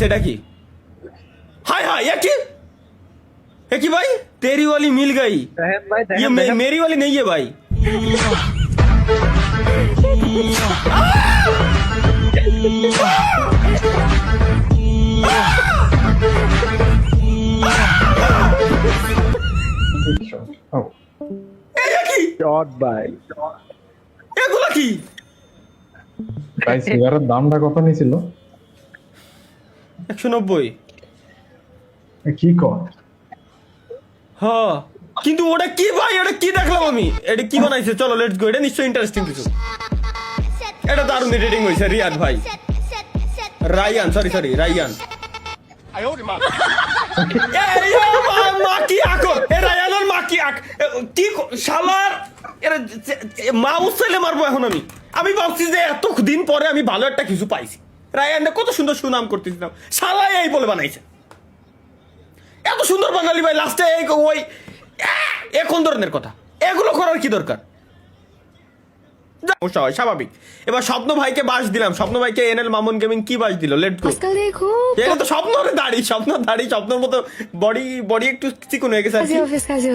Guys এটা কি हाय हाय ये की भाई तेरी वाली मिल गई ये मेरी वाली नहीं है भाई শট ভাই এগুলা কি ভাই সিগারের দামটা কত নিয়েছিল 190 কি কর হ্যাঁ কিন্তু ওটা কি ভাই এটা কি দেখলাম আমি এটা কি বানাইছে চলো লেটস গো এটা নিশ্চয়ই ইন্টারেস্টিং কিছু এটা দারুণ এডিটিং হইছে রিয়াদ ভাই রায়ান সরি রায়ান মাউস চাইলে মারবো এখন আমি ভাবছি যে এত দিন পরে আমি ভালো একটা কিছু পাইছি রায়ান কত সুন্দর সুনাম করতেছিলাম শালাই এই বলে বানাইছে এত সুন্দর বাঙালি ভাই লাস্টে ওই এখন ধরনের কথা এগুলো করার কি দরকার স্বাভাবিক এবার স্বপ্ন ভাইকে বাস দিলাম স্বপ্ন ভাইকে এনএল মামুন গেমিং কি বাস দিল লেট গো এটা তো স্বপ্নর দাড়ি স্বপ্নর মতো বডি একটু চিকন হয়ে গেছে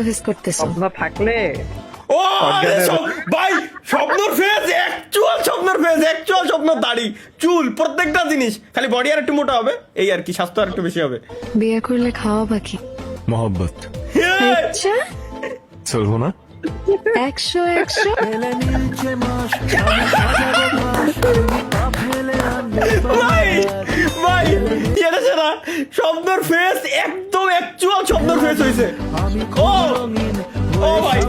অফিস করতেছ স্বপ্ন থাকলে ও ভাই স্বপ্নর ফেস অ্যাকচুয়াল স্বপ্নর দাড়ি চুল প্রত্যেকটা জিনিস খালি বডি আর একটু মোটা হবে এই আর কি স্বাস্থ্য আর একটু বেশি হবে বিয়ে করলে খাওয়া বাকি मोहब्बत আচ্ছা चलो ना 100 ভাই এটা সেরা স্বপ্নর ফেস একদম অ্যাকচুয়াল স্বপ্নর ফেস হইছে ও ভাই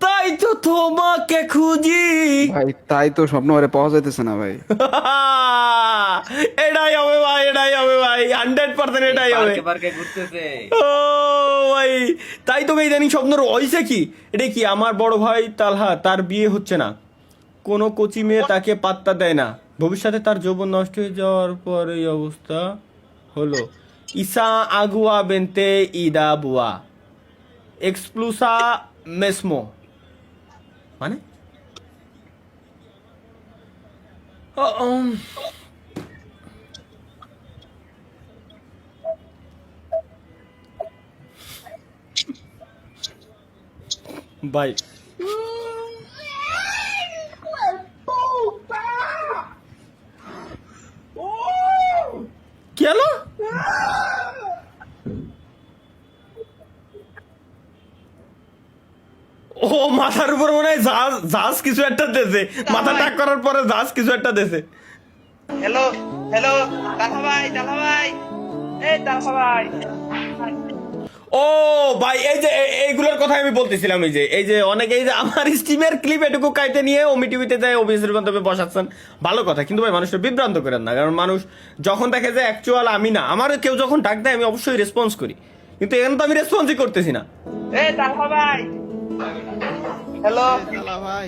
তাই তো তোমাকে খুঁজি ভাই তাই তো স্বপ্ন আরে পাওয়া যাইতেছে না ভাই এটাই হবে ভাই 100% এটাই হবে ও ভাই তাই তো ইদানিং স্বপ্নর হইছে কি এটা কি আমার বড় ভাই তালহা তার বিয়ে হচ্ছে না কোনো কোচি মেয়ে তাকে পাত্তা দেয় না ভবিষ্যতে তার যৌবন নষ্ট হয়ে যাওয়ার পর এই অবস্থা হলো ইসা আগুয়া বেনতে ইদা বুয়া এক্সপ্লুসা মেসমো মানে ভাই কি হলো ও মাথার উপর মনে হয় জাহাজ কিছু একটা দেছে মাথা টাক করার পরে জাহাজ কিছু একটা দেছে হ্যালো তালহা ভাই এই তালহা ভাই ও ভাই এই যে এইগুলোর কথা আমি বলতেছিলাম এই যে অনেকে এই যে আমার স্টিমের ক্লিপ এটুকু কাইতে নিয়ে ওমি টিভিতে যায় অফিসের মাধ্যমে বসাচ্ছেন ভালো কথা কিন্তু ভাই মানুষটা বিভ্রান্ত করেন না কারণ মানুষ যখন দেখে যে অ্যাকচুয়াল আমি না আমার কেউ যখন ডাক দেয় আমি অবশ্যই রেসপন্স করি কিন্তু এখানে তো আমি রেসপন্সই করতেছি না এই তালহা ভাই হ্যালো ভাই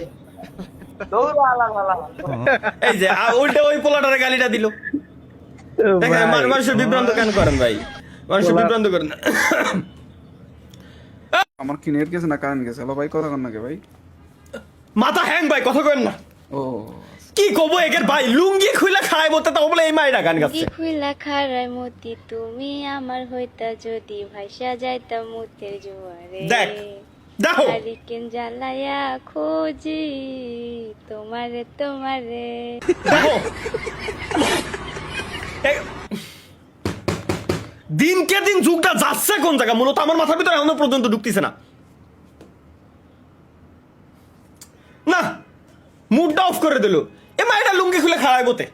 এই যে উল্টে ওই পোলাটারে গালিটা দিল দেখেন মানুষের বিভ্রান্ত কেন করেন ভাই মানুষের বিভ্রান্ত করেন না আমার কি নেট গেছে না কারেন্ট গেছে হ্যালো ভাই কথা কন নাকি ভাই মাথা হ্যাং ভাই কথা করেন না ও কি কবো একের ভাই লুঙ্গি খুইলা খায় বলতে তাও বলে এই মাইরা গান গাচ্ছে খুইলা খারায় মতি তুমি আমার হইতা যদি ভাইসা যাইতা মুতের জোয়ারে দেখো হারিকেন জ্বালায়া খোঁজি তোমারে দেখো দিনকে দিন যুগটা যাচ্ছে কোন জায়গা মূলত আমার মাথার ভিতরে এখনো পর্যন্ত ঢুকতেছে না না মুডটা অফ করে দিল এ মাইটা লুঙ্গি খুলে খাড়ায় বতে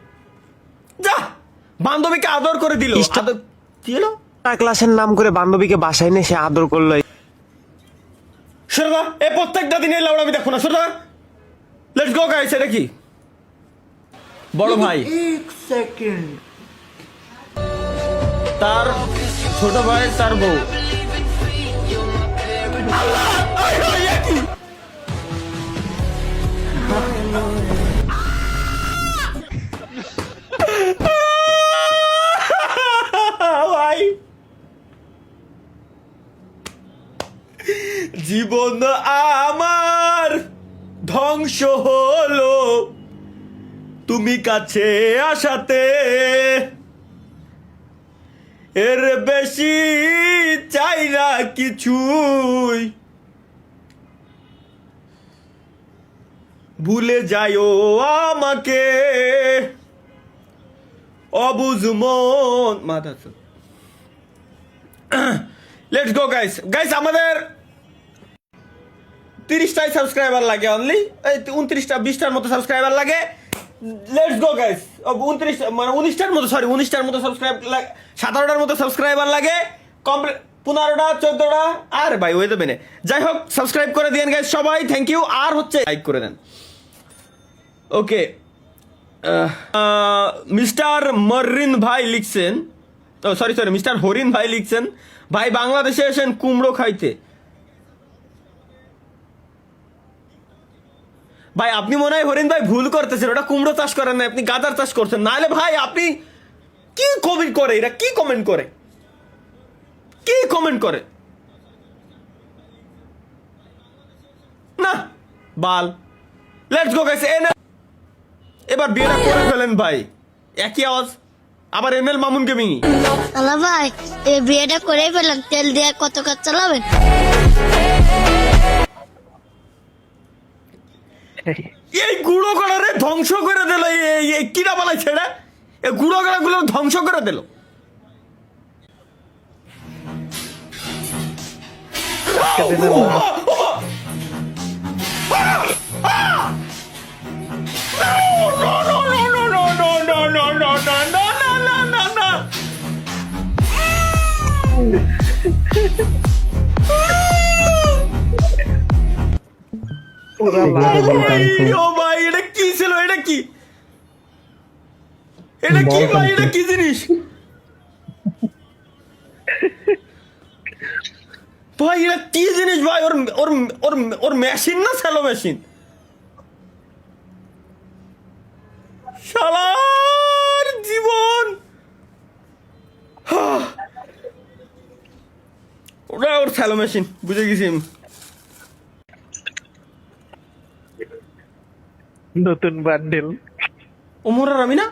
যা বান্ধবীকে আদর করে দিল আদর কি হলো ক্লাসের নাম করে বান্ধবীকে বাসায় এনে সে আদর করলো সরদা এ প্রত্যেকটা দিনে লাউড়া আমি দেখো না সরদা লেটস গো গাইস এটা কি বড় ভাই এক সেকেন্ড তার ছোট ভাই তার বউ ভাই জীবন আমার ধ্বংস হলো তুমি কাছে আসাতে এর বেশি চাই না কিছুই, ভুলে যাইও আমাকে অবুঝ মন মাথা। লেটস গো গাইস, আমাদের 30টাই সাবস্ক্রাইবার লাগে, অনলি 29টা 20টার মতো সাবস্ক্রাইবার লাগে। লেটস গো গাইস, 19টার মতো, সরি 19টার মতো সাবস্ক্রাইব, 17টার মতো সাবস্ক্রাইবার লাগে, কমপ্লিট 15টা 14টা। আর ভাই ওই দেবেন, যাই হোক সাবস্ক্রাইব করে দিয়েন গাইস সবাই, থ্যাংক ইউ। আর হচ্ছে লাইক করে দেন। ওকে, মিস্টার মরিন ভাই লিখছেন, সরি মিস্টার হরিণ ভাই লিখছেন, ভাই বাংলাদেশে এসেন কুমড়ো খাইতে। ভাই আপনি মনে হয় হরিণ ভাই ভুল করতেছেন, ওটা কুমড়ো চাষ করেন না, আপনি গাঁদার চাষ করছেন। নাহলে ভাই আপনি কি কমেন্ট করে, এরা কি কমেন্ট করে, কি কমেন্ট করে না বাল। লেটস গো গাইস, এবার বিয়েটা করে ফেলেন ভাই, একই আওয়াজ আবার এমএল মামুন গেমিং। তালা ভাই এই বিয়েটা করেই ফেলাম, তেল দিয়ে কত কাজ চালাবেন? এই গুঁড়ো কড়ারে ধ্বংস করে দিল, এই কিরা বলাই ছেড়ে এই গুঁড়ো কড়া গুলো ধ্বংস করে দিল। ও ভাই এটা কি ছিল, এটা কি ভাই, এটা কি জিনিস ভাই, এটা কি জিনিস ভাই? ওর ওর ওর ওর মেশিন না স্যালো মেশিন, শালার জীবন। ওটা ওর স্যালো মেশিন, বুঝে গেছি আমি। নতুন বান্ডেল ওমর আর আমি না,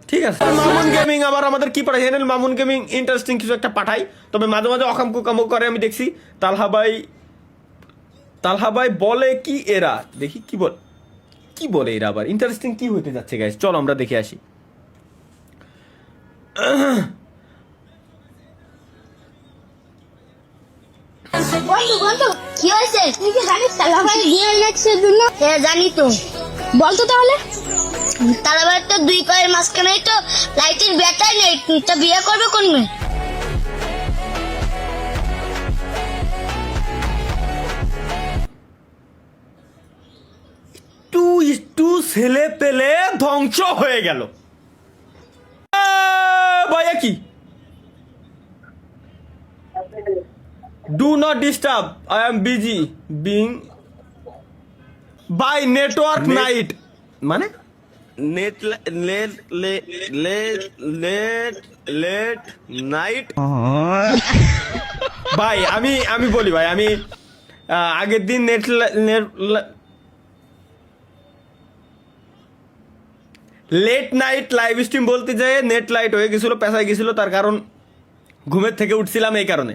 ঠিক আছে। মামুন গেমিং আবার আমাদের কি পাঠাই, হেনেল মামুন গেমিং ইন্টারেস্টিং কিছু একটা পাঠাই, তবে মাঝে মাঝে অকাম কুকামো করে আমি দেখছি। তালহা ভাই বলে কি এরা, দেখি কি বলে এরা আবার, ইন্টারেস্টিং কি হইতে যাচ্ছে গাইস, চলো আমরা দেখে আসি। কি হয়েছে? তুই কি জানিস তালা ভাই বিয়ে লাগছে জন্য? হ্যাঁ জানি তো। বলতো তাহলে। তালা ভাই তো 2 পায়ের মাঝখানে তো লাইটের ব্যাটারি নেই, তা বিয়ে করবে কোন মেয়ে? একটু ছেলে পেলে ধ্বংস হয়ে গেল ভাইয়া। কি do not disturb, I am busy being by network night, মানে নেট লেট নাইট। ভাই আমি বলি ভাই, আমি আগের দিন লেট নাইট লাইভ স্ট্রিম বলতে যেয়ে নেট লাইট হয়ে গেছিল, পেঁচাই গেছিল, তার কারণ ঘুমের থেকে উঠছিলাম, এই কারণে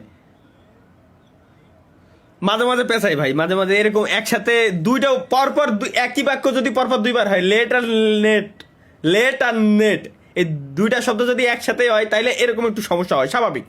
মাঝে মাঝে পেঁচাই ভাই, মাঝে মাঝে এরকম একসাথে দুইটা পরপর একই বাক্য যদি পরপর 2বার হয়, লেট আর নেট, এই 2টা শব্দ যদি একসাথে হয় তাইলে এরকম একটু সমস্যা হয়, স্বাভাবিক।